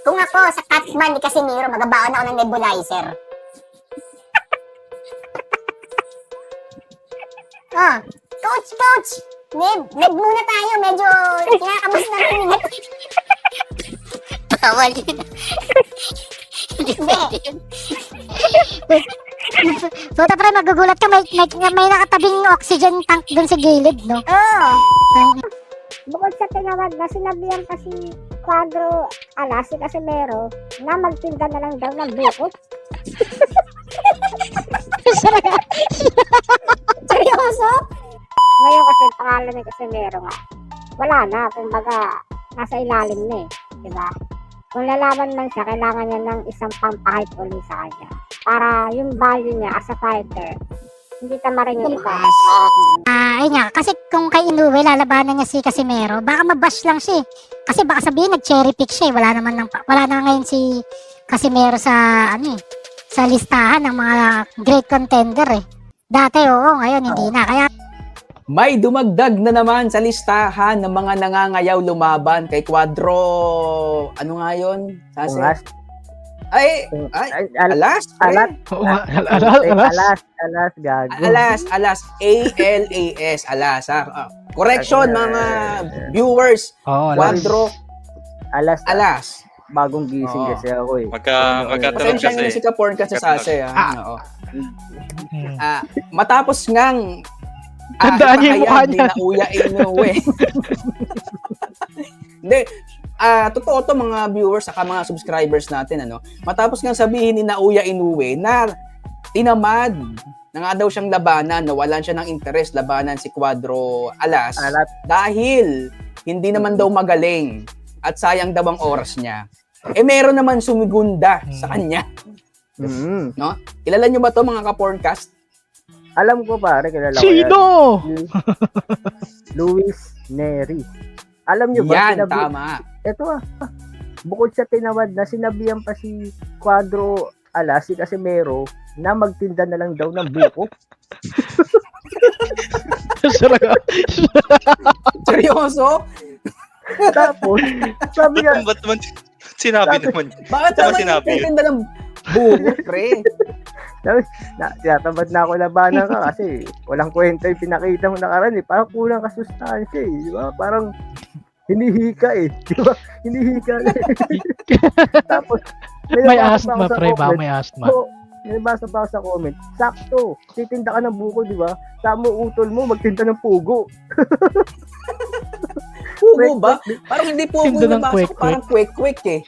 Kung ako sa Catman ni Casimiro, magabaon ako ng nebulizer. Oh, coach! Neb muna tayo, medyo kinakamus na rin nila. Bawal yun. Hindi pwede yun. So, pre, magugulat ka, may nakatabing oxygen tank dun sa gilid, no? Oo. Bukod sa tinawag na sinabihan pa si Cuadro Alas, si Casimero, na magtinda na lang daw ng buko. Seryoso? Ngayon kasi ang pangalan ni Casimero nga, wala na, kumbaga, nasa ilalim na eh, di ba? Kung lalaban man siya, kailangan niya ng isang pampahit uli sa kanya. Para yung value niya as a fighter, hindi tama rin yung iba. Ayun nga, kasi kung kay Inoue, lalabanan niya si Casimero, baka mabash lang siya eh. Kasi baka sabihin, nag-cherry pick siya eh. Wala na ngayon si Casimero sa, sa listahan ng mga great contender eh. Dati oo, ngayon hindi na. Kaya May dumagdag na naman sa listahan ng mga nangangayaw lumaban kay Cuadro. Ano nga yun? Alas. Alas? Alas. Oo nga, alas. Alas, gago. Alas. A-L-A-S. Alas. Correction, mga viewers. Oo, alas. Cuadro. Alas. Bagong gising Oo. kasi ako eh. Pasensya Magkataon nyo kasi. si Kaporn kasi sa ase. Oo. Hmm. Matapos ngang Tandaan niyo yung mukha ipahayag ni niya. Naoya Inoue. Hindi, totoo to mga viewers saka mga subscribers natin, ano. Matapos nga sabihin ni Naoya Inoue na tinamad na nga daw siyang labanan, nawalan siya ng interest labanan si Cuadro Alas dahil hindi naman daw magaling at sayang daw ang oras niya. Meron naman sumigunda sa kanya. No? Kilala niyo ba to mga ka-porncast? Alam ko pare, kilala ko Sino? yan. Luis Neri. Alam niyo ba? Yan, tama. Ito bukod sa tinawad na sinabihan pa si Cuadro Alas, si Casimero, na magtinda na lang daw ng buko. Seryoso? Tapos, sabi nga, Ba't naman sinabi naman? Bakit Tama naman sinabi yun. nagtitinda ng buko, pre? tinatamad na ako labanan ka kasi walang kwenta yung pinakita mo nakaraan eh. Parang kulang ka sustansya eh. Di ba? Parang hinihika eh. Di ba? Hinihika eh. Tapos, May nabasa asthma, pa ako sa pre, ba? comment. May asthma. So, nabasa pa ako sa comment. Sakto, titinda ka ng buko, di ba? Tama utol mo, magtinda ng pugo. Pugo ba? Parang hindi pugo Tinda yung ng nabasa ko, kwek-kwek. parang kwek-kwek eh.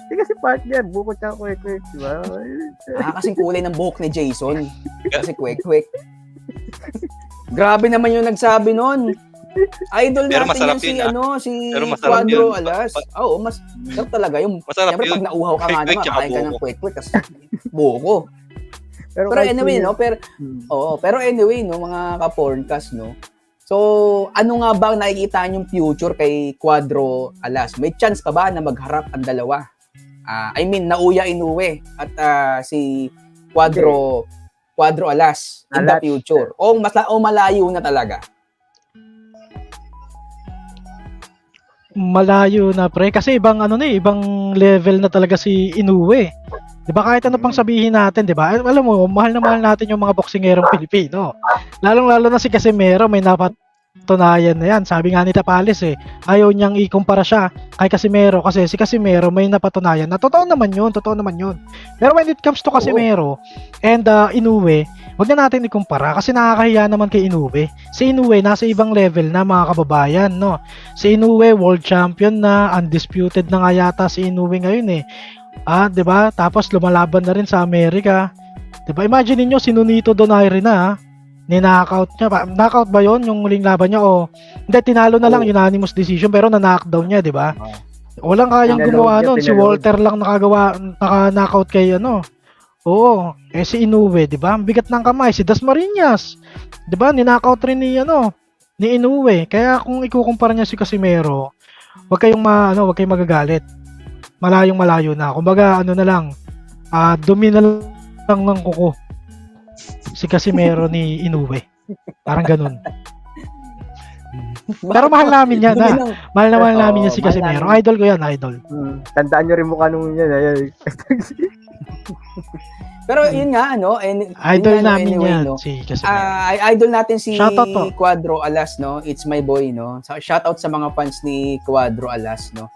Hindi kasi partner, buko tsaka kwek-kwek, di ba? Kasing kulay ng buhok ni Jason. Kasi kwek-kwek. Grabe naman yung nagsabi nun. Idol Pero natin masarap yan si, yun, si Pero masarap Cuadro yun. Alas. Oo, mas sarap talaga yung, Masarap siyempre yun. pag nauhaw ka nga Kwek-kwek naman, tsaka kakain ka ng buko. kwek-kwek, kasi buko. Pero kahit anyway, sino- no? Pero anyway, no, mga ka-porncast, no? So, ano nga ba ang nakikita niyong future kay Cuadro Alas? May chance pa ba na magharap ang dalawa? Naoya Inoue at si Cuadro Alas in the Alas. future. O malayo na talaga. Malayo na, pre, kasi ibang ibang level na talaga si Inoue. 'Di ba, kahit ano pang sabihin natin, 'di ba? Alam mo, mahal na mahal natin yung mga boksingerong Pilipino. Lalong-lalo na si Casimero, may napatunayan na 'yan. Sabi nga ni Tapales ayaw niyang ikumpara siya kay Casimero kasi si Casimero may napatunayan. Na totoo naman 'yun. Pero when it comes to Casimero and Inoue, wag na natin ikumpara kasi nakakahiya naman kay Inoue. Si Inoue nasa ibang level na, mga kababayan, no. Si Inoue world champion na, undisputed na nga yata si Inoue ngayon 'di ba? Tapos lumalaban na rin sa Amerika. 'Di ba? Imagine niyo si Nonito Donaire na, ni-knockout niya. Knockout ba 'yon yung huling laban niya o hindi, tinalo na lang, unanimous decision, pero na-knockdown niya, 'di ba? Walang kayang gumawa nun. Si Walter lang naka-knockout kay Oo, si Inoue, 'di ba? Ang bigat ng kamay. Si Dasmariñas, 'di ba? Ni-knockout rin ni Inoue. Kaya kung ikukumpara niya si Casimero, wag kayong magagalit. Malayo na. Kumbaga na lang, dumi na lang ng kuko si Casimero ni Inoue. Parang ganun. Pero mahal namin yan, Dumi ha? ng- Mahal na mahal Oo, namin yan si mahal Casimero. namin. Idol ko yan, idol. Tandaan nyo rin mukha nung yan. Ayan. Pero yun nga, ano, Idol yun nga, namin anyway, yan, no? si Casimero. Idol natin si Shoutout po. Quadro Alas, no? It's my boy, no? So, shoutout sa mga fans ni Quadro Alas, no?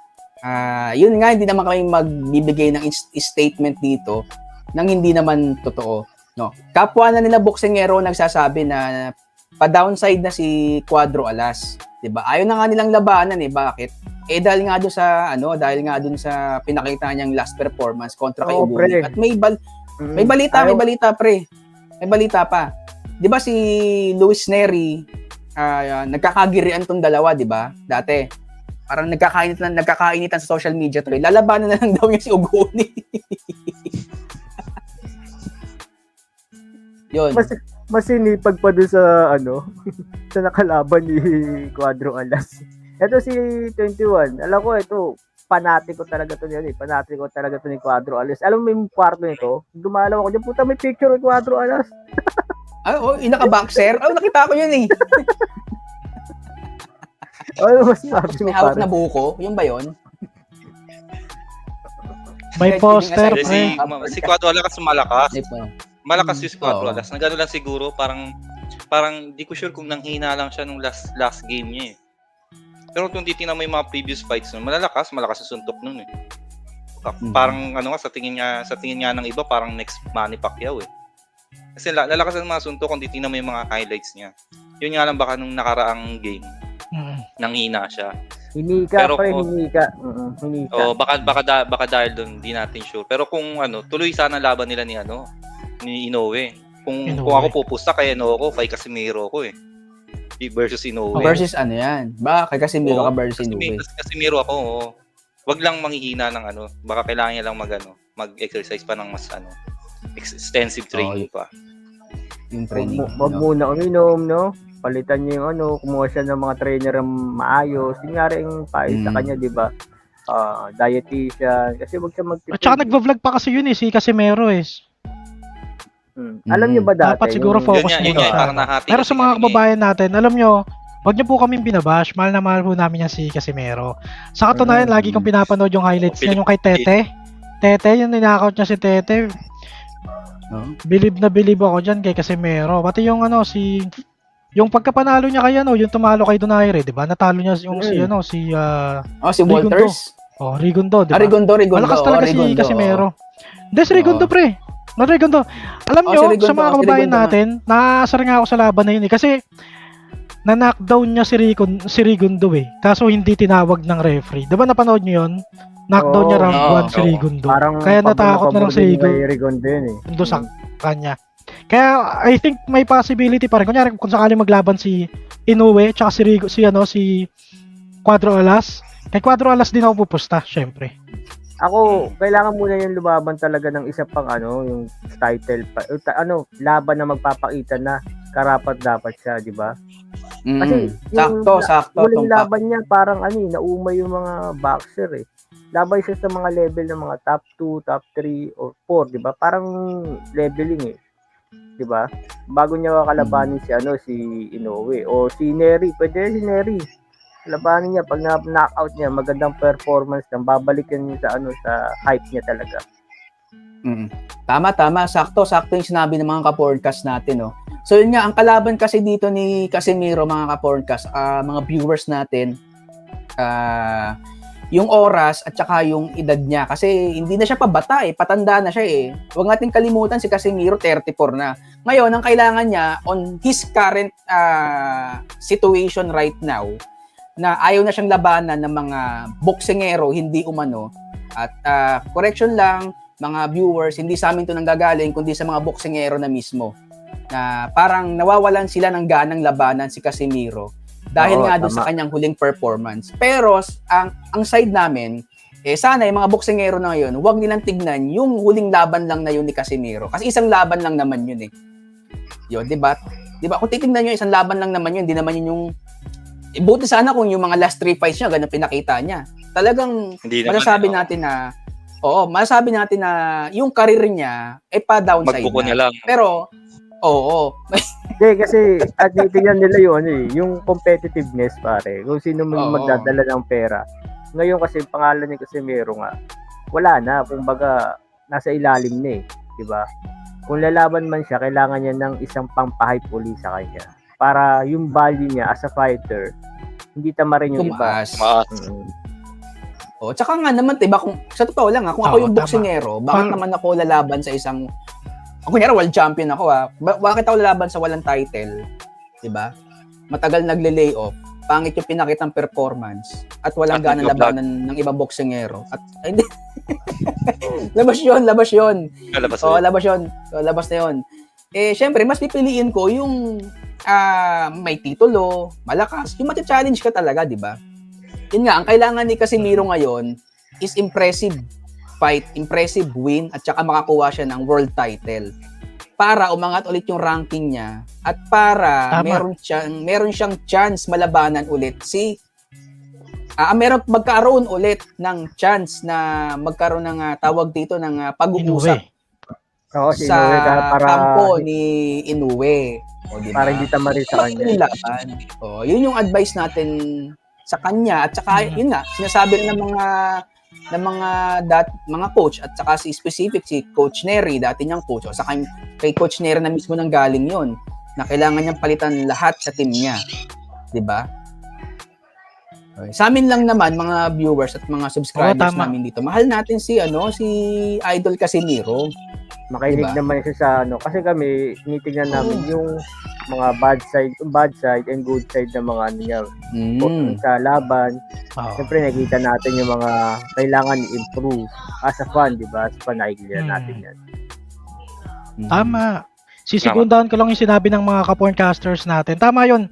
Yun nga, hindi naman kami magbibigay ng statement dito nang hindi naman totoo, no? Kapwa na nila boksingero nagsasabi na pa-downside na si Quadro Alas, 'di ba? Ayaw na nga nilang labanan eh, bakit? Dahil nga doon sa pinakita niyang last performance kontra kay Oo, Uguni. pre. At may balita pre. May balita pa. 'Di ba si Luis Neri nagkakagirian tong dalawa, 'di ba? Dati parang nagkakainitan sa social media tuloy. Lalabanan na lang daw yung si Uguni. Yun. Mas sinipag pa doon sa sa nakalaban ni Quadro Alas. Ito si 21. Alam ko ito, panatiko talaga to niyan eh. Panatiko talaga to ni Quadro Alas. Alam mo yung kwarto nito? Dumalaw ako diyan, puta may picture ni Quadro Alas. Inaka-boxer? Nakita ko yun eh. Ano mas sabi mo May hawak pare? na buko. Yun ba yun? May poster, Kasi pre. si Quadro Alas malakas. Malakas yung Quadro Oo. Alas. Nagano lang siguro, parang di ko sure kung nanghina lang siya nung last game niya eh. Pero kung titingnan mo yung mga previous fights nun, malakas yung suntok nun eh. Parang sa tingin niya ng iba, parang next Manny Pacquiao eh. Kasi lalakas ang mga suntok kung titingnan mo yung mga highlights niya. Yun nga lang baka nung nakaraang game, nanghina siya. Hinika Pero pre, kung- hinika. Hinika. O baka dahil doon, di natin sure. Pero kung tuloy sana laban nila ni Inoue. Kung ako pupusta kay ako, kay Casimero ko eh. Versus Inoue. Versus ano yan? Ba, kay Casimero Oo, ka versus Inoue. Casimero ako, oo. Wag lang manghihina ng baka kailangan niya lang mag-exercise pa ng mas extensive training pa. Yung training. Wag muna uminom, no? Palitan niya yung kumuha siya ng mga trainer ng maayos. Yun nga rin yung payo sa kanya, di ba? Dietitian. Kasi wag siya At saka nagva-vlog pa kasi yun eh, si Casimero eh. Alam niyo ba dati? Dapat siguro focus Yun muna nga, siya. parang nahati Pero kasi sa mga ganun eh. kababayan natin, alam nyo, huwag nyo po kaming binabash. Mahal na mahal po namin yan si Casimero. Sa katunayan, lagi kong pinapanood yung highlights niya, yung kay Tete. Tete, yung ninakaut niya si Tete. Bilib na bilib ako dyan kay Casimero. Pati yung yung pagkapanalo niya kay yung tumalo kay Donaire, di ba? Natalo niya yung si Walters? Rigondo, di ba? Rigondo. Malakas talaga si Casimero. Hindi, si Rigondo, pre. Rigondo. Alam nyo, si Rigondo, sa mga si kababayan Rigondo natin, nakasar nga ako sa laban na yun eh. Kasi, na-knockdown niya si Rigondo eh. Kaso hindi tinawag ng referee. Di ba napanood nyo yun? Knockdown niya round 1 si Rigondo. Kaya natakot na lang si Rigondo yun eh. Sa kanya. Kaya, I think may possibility pa rin. Kunyari, kung sakali maglaban si Inoue, tsaka si Quadro Alas. Kay Quadro Alas din ako pupusta, syempre. Ako, kailangan muna yung lumaban talaga ng isa pang yung title pa. Laban na magpapakita na karapat dapat siya, di ba? Kasi sakto. Huling laban niya parang naumay yung mga boxer eh. Laban siya sa mga level ng mga top 2, top 3 or 4, di ba? Parang leveling eh. Di ba? Bago niya kalabanin si Inoue o si Neri, pwede si Neri. Labanin niya pag na-knockout niya, magandang performance lang, babalikan niya sa hype niya talaga. Tama, sakto yung sinabi ng mga ka-podcast natin, no. So yun nga, ang kalaban kasi dito ni Casimero, mga ka-podcast, mga viewers natin, yung oras at saka yung edad niya, kasi hindi na siya pabata patanda na siya Huwag nating kalimutan si Casimero 34 na. Ngayon, ang kailangan niya on his current situation right now, na ayaw na siyang labanan ng mga boksingero, hindi umano. At correction lang, mga viewers, hindi sa amin to nanggagaling, kundi sa mga boksingero na mismo. Na parang nawawalan sila ng ganang labanan si Casimero dahil nga doon sa kanyang huling performance. Pero ang side namin, sana yung mga boksingero na ngayon, huwag nilang tignan yung huling laban lang na yun ni Casimero. Kasi isang laban lang naman yun Yun, di ba? Kung titignan nyo, isang laban lang naman yun, hindi naman yun yung buti sana kung yung mga last 3 fights niya, ganun pinakita niya. Talagang masasabi natin na yung career niya pa-downside magbuko na. na lang. Pero Oo. Hindi, kasi at titignan nila yung ano eh, yung competitiveness pare. Kung sino man Oo. magdadala ng pera. Ngayon kasi pangalan ni Casimero nga, wala na. Kumbaga, nasa ilalim na eh. Diba? Kung lalaban man siya, kailangan niya ng isang pampahype uli sa kanya. Para yung value niya as a fighter, hindi tamarin yung iba. Tumaas. Mm. Oh, tsaka nga naman, diba, kung sa totoo lang, kung ako Oo, yung tama. boksingero, bakit naman ako lalaban sa isang kunyari world champion ako bakit ako lalaban sa walang title? 'Di ba? Matagal nagle-lay off, pangit yung pinakitang performance at walang At ganang nagbablog. labanan ng ibang boksingero. At ay, hindi. labas 'yon. Kalabas Oo, ulit. labas 'yon. So, labas na 'yon. Eh, syempre, mas pipiliin ko yung may titulo, malakas, yung mati-challenge ka talaga, 'di ba? Yun nga, ang kailangan ni Casimiro ngayon is impressive fight, impressive win, at saka makakuha siya ng world title para umangat ulit yung ranking niya at para Tama. meron siyang chance malabanan ulit si magkaroon ulit ng chance na magkaroon ng tawag dito ng pag-uusap Inoue. Oo, si sa Inoue para kampo ni Inoue. O, diba? para hindi tamarin sa kanya. Yung laban. O, yun yung advice natin sa kanya at saka yun nga sinasabi rin ng mga coach at saka si Coach Nery, dati niyang coach, o saka kay Coach Nery na mismo nang galing yun na kailangan niyang palitan lahat sa team niya. 'Di ba? Okay. Sa amin lang naman mga viewers at mga subscribers tama. namin dito. Mahal natin si Idol Casimiro. Makinig Diba? naman siya sa ano. Kasi kami, tinitingnan namin yung mga bad side and good side ng mga ano niya. Sa laban. Oo. Siyempre, nakita natin yung mga kailangan i-improve. As a fan, di ba? As a fan, nakikita natin yan. Tama. Sisegundahan ko lang yung sinabi ng mga ka-porncasters natin. Tama yun.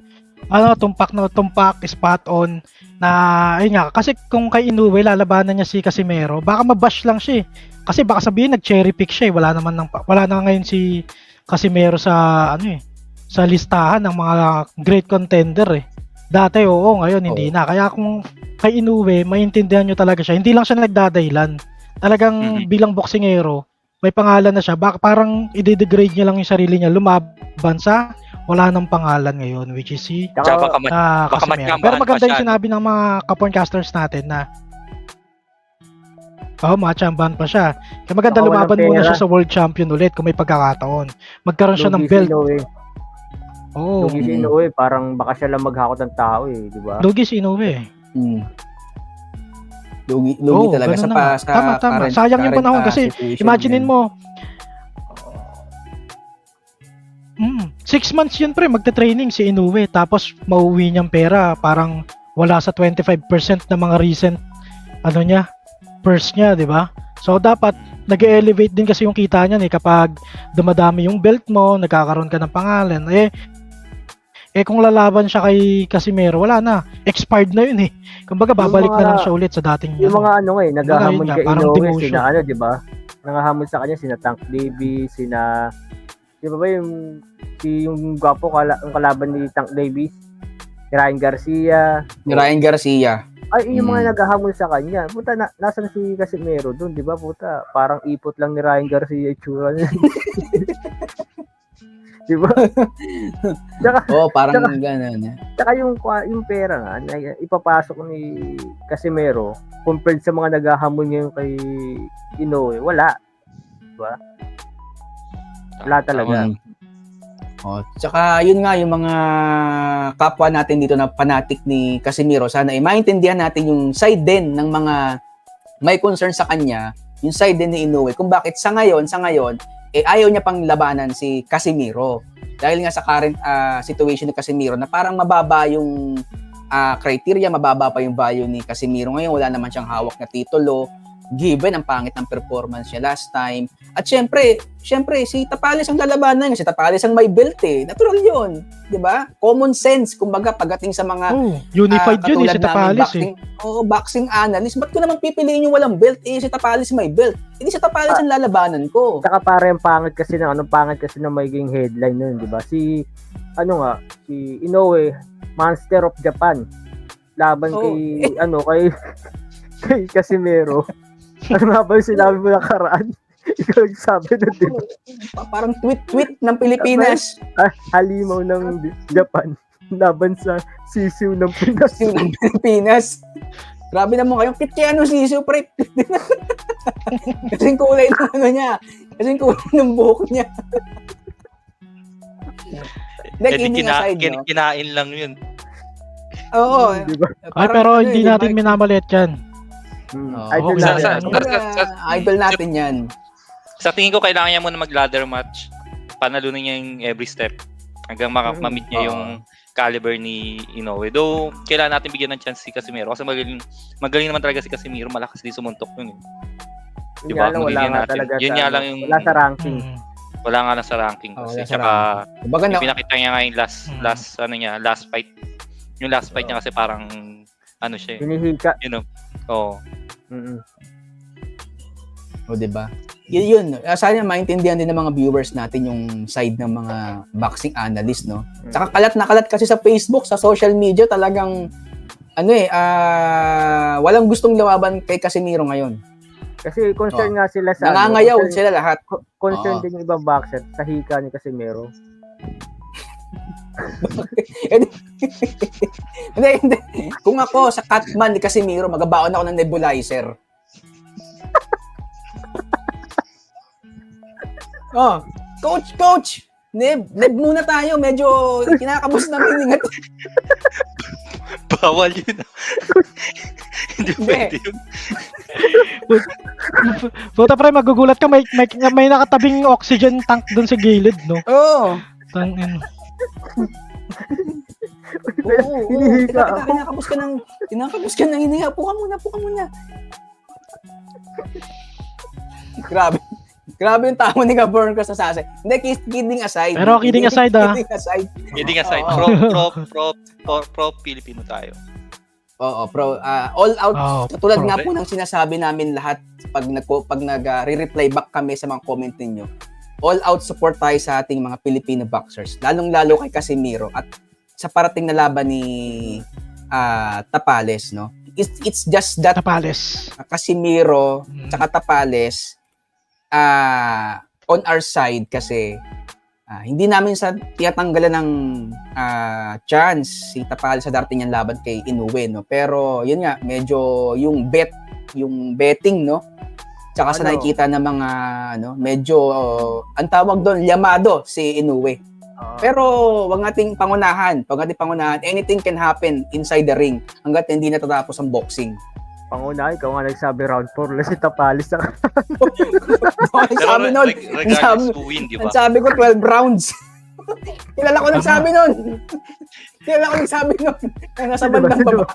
Tumpak, spot on. Na, ayun nga, kasi kung kay Inoue, lalabanan niya si Casimero, baka mabash lang siya eh. Kasi baka sabihin, nag-cherry pick siya eh. Wala na ngayon si Casimero sa, sa listahan ng mga great contender eh. Dati, oo, ngayon hindi na. Kaya kung kay Inoue, maintindihan nyo talaga siya. Hindi lang siya nagdadaylan. Talagang bilang boksingero, may pangalan na siya. Baka parang i-degrade niya lang yung sarili niya. Lumaban sa wala nang pangalan ngayon, which is si Tsaka baka Casimero. matyampahan Pero pa maganda yung siya, sinabi ng mga ka-porncasters natin na matchambahan pa siya. Kaya maganda Baka walang lumaban muna pera. siya sa world champion ulit kung may pagkakataon. Magkaroon siya ng belt. Oo. Lugi si Inoue, parang baka siya lang maghakot ng tao eh, di ba? Lugi si Inoue. Lugi Oo, talaga ganun sa na nga. Tama. Sayang yung panahon kasi imaginein mo 6 months yun pre, magte-training si Inoue tapos mauwi niyang pera parang wala sa 25% ng mga recent purse niya, di ba? So dapat nag-elevate din kasi yung kita niyan kapag dumadami yung belt mo, nagkakaroon ka ng pangalan. Kung lalaban siya kay Casimero, wala na. Expired na yun eh. Kumbaga babalik na lang siya ulit sa dating Yung mga naghahamon nga, kay parang Inoue, demotion. sina di ba? Nangahamon sa kanya sina Tank Davis, di ba yung gwapo ang kalaban ni Tank Davis? Si Ryan Garcia. Ay, yung mga naghahamon sa kanya. Puta, nasan si Casimero doon, di ba? Puta, parang ipot lang ni Ryan Garcia itsura niya. Di ba? parang gano'n. Tsaka yung pera nga, na ipapasok ni Casimero, compared sa mga naghahamon ngayon kay Inoue, wala. Di ba? Wala talaga. Tsaka yun nga yung mga kapwa natin dito na fanatic ni Casimiro, sana maintindihan natin yung side din ng mga may concern sa kanya, yung side din ni Inoue kung bakit sa ngayon ayaw niya pang labanan si Casimiro dahil nga sa current situation ni Casimiro na parang mababa yung criteria, mababa pa yung value ni Casimiro ngayon, wala naman siyang hawak na titulo given ang pangit ng performance niya last time. At syempre si Tapales ang lalabanan, si Tapales ang may belt eh. Natural 'yun, 'di ba? Common sense kumbaga pagdating sa mga unified yun si Tapales boxing analyst. Ba't ko naman pipiliin yung walang belt si Tapales may belt? Hindi si Tapales ang lalabanan ko. Saka parang pangit kasi ng magiging headline nun, di ba? Si Inoue, Monster of Japan. Laban kay Casimero. Ano nga ba yung sinabi mo nakaraan? Ikaw nagsabi na din. Parang tweet ng Pilipinas. Halimaw ng Japan laban sa sisiw ng Pinas. Sisiw ng Pilipinas. Grabe naman kayo. Kit kaya ano sisiw, pre? Kasing kulay ng ano niya. Kasing kulay ng buhok niya. Kidding aside, no? Kinain lang yun. Oo. Diba? Ay, pero hindi natin minamalit yan. Idol okay. natin. Idol natin yan. Sa tingin ko, kailangan niya muna mag-ladder match. Panalunin niya yung every step. Hanggang ma-meet niya yung caliber ni Inoue. Though, kailangan natin bigyan ng chance si Casimiro. Kasi magaling naman talaga si Casimiro. Malakas din sumuntok yun. Yun nga lang, wala nga talaga wala sa ranking. Wala nga lang sa ranking. Kasi tsaka, yung pinakita niya nga yung last fight. Yung last fight niya kasi parang, ano siya. Hinihika. You know? Oo. O, diba? Yun. Sana maintindihan din ng mga viewers natin yung side ng mga boxing analyst, no? Tsaka kalat na kalat kasi sa Facebook, sa social media, talagang, walang gustong lawaban kay Casimiro ngayon. Kasi concern nga sila sa nangangayaw sila lahat. Concern din yung ibang boxer sa hika ni Casimiro. Hindi. Kung ako sa Catman ni Casimiro, magabaon ako ng nebulizer. Coach! Neb muna tayo. Medyo kinakabos na miningat. Bawal yun. Hindi pwede yun. Puta pre, magugulat ka. May nakatabing oxygen tank dun sa gilid, no? Oo. Hinihika ako. Kinakabos ka ng hinihinga. Puka muna. Grabe yung tao ni Gaborn ko sa Sase. Hindi, kidding aside. Pero kidding aside, Kidding aside. Pro Filipino tayo. Oo, all out. Katulad nga po ng sinasabi namin lahat pag nag-reply back kami sa mga comment ninyo. All out support tayo sa ating mga Filipino boxers. Lalong-lalo kay Casimiro at sa parating na laban ni Tapales, no? It's just that Tapales. Casimiro tsaka Tapales on our side kasi hindi namin tiyatanggalan ng chance si Tapales sa darating niyang laban kay Inoue, no? Pero yun nga, medyo yung betting, no? Tsaka sa nakikita ng mga medyo ang tawag doon, llamado si Inoue. Pero wag nating pangunahan. Anything can happen inside the ring hangga't hindi natatapos ang boxing. Pangunahan, ikaw nga nagsabi round 4 lang si Tapales. Sabi nun. Sabi ko 12 rounds. Kilala ko nagsabi nun. Nasa bandang baba.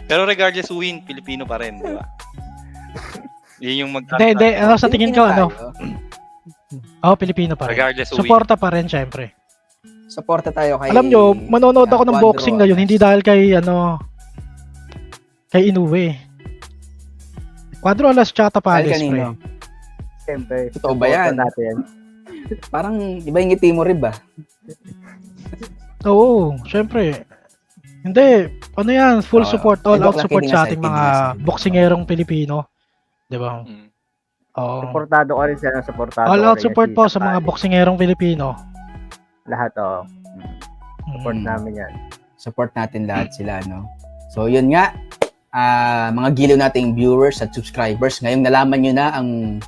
Pero regardless who win, Pilipino pa rin, di ba? Yun yung Hindi. Sa tingin ko, Pilipino pa rin. Regardless who win. Suporta pa rin, syempre. Suporta tayo kay... Alam nyo, manonood ako ng boxing ngayon, hindi dahil kay Inoue. Cuadro Alas tsaka Tapales, pre. Siyempre. Totoo ba yan? Parang iba yung ngiti mo rin ba? Oo, syempre. Hindi, yan, full support, all out support sa ating mga boksingerong Pilipino. Di ba? Oo. Supportado ka rin sila, supportado. All out support po sa mga boksingerong Pilipino. Lahat, support namin yan. Support natin lahat sila, no? So, yun nga, mga giliw nating viewers at subscribers, ngayong nalaman nyo na ang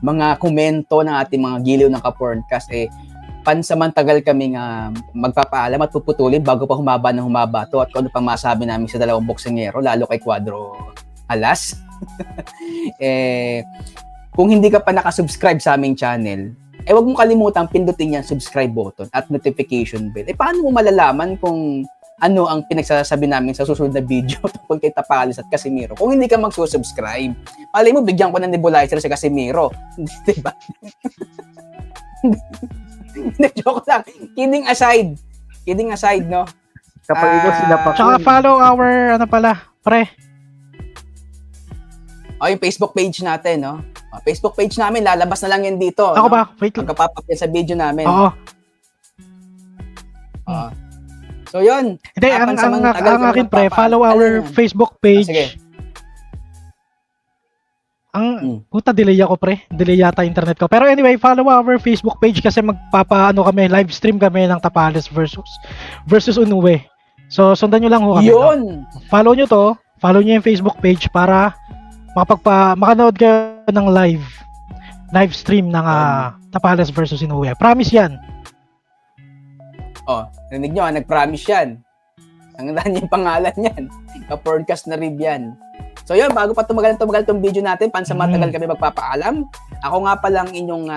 mga komento ng ating mga giliw ng Ka-Porncast, pansamantagal kami nga magpapaalam at puputulin bago pa humaba to at kung ano pang masabi namin sa dalawang boksingero, lalo kay Cuadro Alas. Kung hindi ka pa nakasubscribe sa aming channel, wag mo kalimutang pindutin yung subscribe button at notification bell. Paano mo malalaman kung ano ang pinagsasabi namin sa susunod na video tungkol kay Tapales at Casimiro kung hindi ka magsusubscribe? Malay mo, bigyan ko ng nebulizer si Casimiro. Diba? Joke lang. Kidding aside, no? Kapag ikaw sinapak. Tsaka follow our, pre. Yung Facebook page natin, no? Facebook page namin, lalabas na lang yan dito. Ako ba? Wait lang. Pagka-pop up yan sa video namin. Oo. So, yun. Hindi, ang akin, pre, follow our Facebook page. Sige. Puta, delay ako pre. Delay yata internet ko. Pero anyway, follow our Facebook page kasi kami, live stream kami ng Tapales versus Inoue. So, sundan nyo lang ho kami. Yun! No? Follow nyo to. Follow nyo yung Facebook page para makanood kayo ng live stream ng Tapales versus Inoue. Promise yan. Oh, rinig nyo, nag-promise yan. Ang daan yung pangalan yan. Ka-podcast na rib yan. So yun, bago pa tumagal tong video natin, pansamatagal kami magpapaalam. Ako nga palang inyong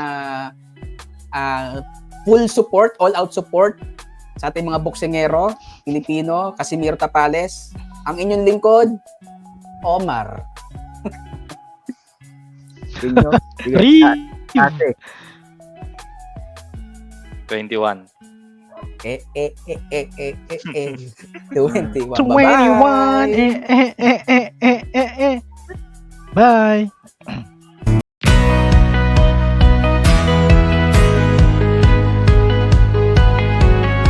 full support, all-out support sa ating mga boksingero, Pilipino, Casimiro Tapales. Ang inyong lingkod, Omar. Inyo, ate. 21. 21. 21. Bye-bye. Bye.